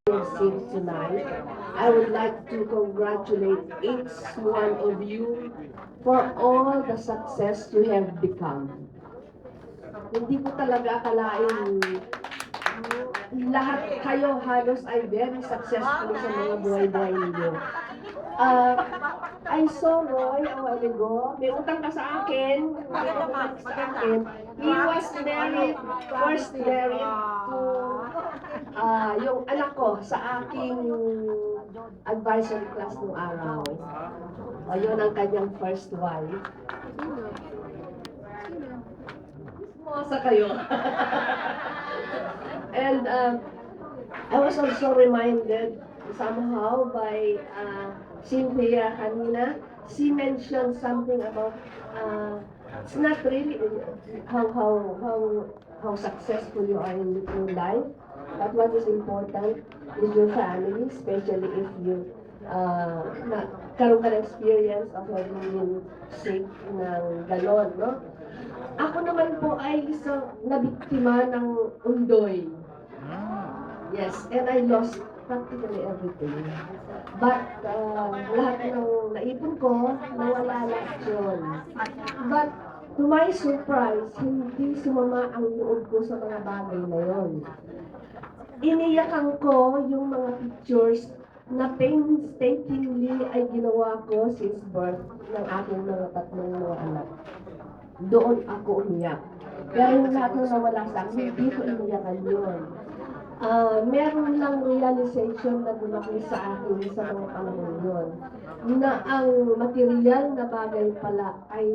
received tonight. I would like to congratulate each one of you for all the success you have become. Hindi ko talaga akalain lahat kayo halos ay very successful sa mga buhay-buhay ninyo. I saw Roy a while ago. May utang ka sa akin. He was married, first married to yung anak ko sa aking advisory class nung araw. Yun ang kanyang first wife. Sa kayo. And I was also reminded somehow by Cynthia kanina. She mentioned something about it's not really how successful you are in your life, but what is important is your family, especially if you karoon ka ng experience of having been sick ng galon, no? Ako naman po ay isang nabiktima ng undoy. Yes, and I lost practically everything. But lahat ng naipon ko, nawala lahat yun. But to my surprise, hindi sumama ang loob ko sa mga bagay na yun. Iniyakan ko yung mga pictures na painstakingly ay ginawa ko since birth ng aking mga tatlong mga anak. Doon ako umiyak. Pero yung lahat na nawala sa akin, hindi ko iniyakan yun. Meron lang realization na lumaki sa akin sa mga panahon yun, na ang material na bagay pala ay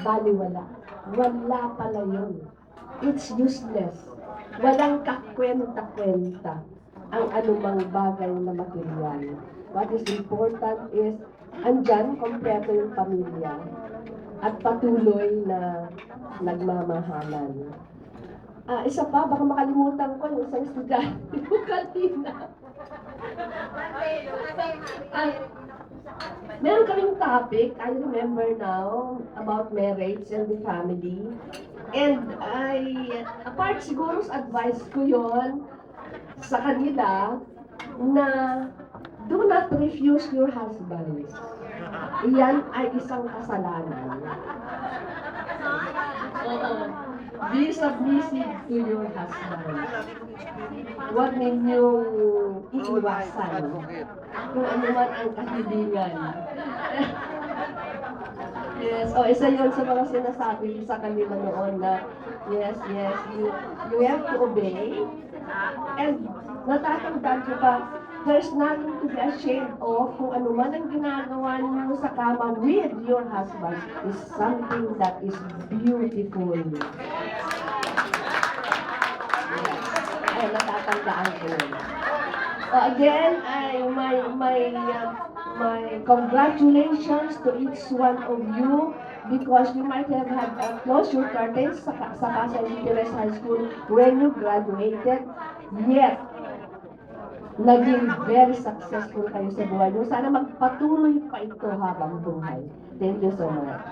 baliwala. Wala pala yun. It's useless. Walang kakwenta-kwenta ang anumang bagay na material. What is important is, andyan, kompleto yung pamilya at patuloy na nagmamahalan. Isa pa, baka makalimutan ko yung isang estudyante ko kanina. Meron kaming topic, I remember now, about marriage and the family. And apart siguro sa advice ko yon sa kanila, na do not refuse your husband. Iyan ay isang kasalanan. Be submissive to your husband. Huwag ninyong iiwasan kung ano man ang kahilingan. Yes, isa yun sa mga sinasabi sa kanila noon na yes, you have to obey. And natatandaan ko pa, there's nothing to be ashamed of kung ano man ang ginagawa niyo sa kama with your husband is something that is beautiful. Ay, natatandaan ko. Again, my congratulations to each one of you because you might have had closed your curtains sa Casa Perez High School when you graduated, yet naging very successful kayo sa buhay niyo. Sana magpatuloy pa ito habang buhay. Thank you so much.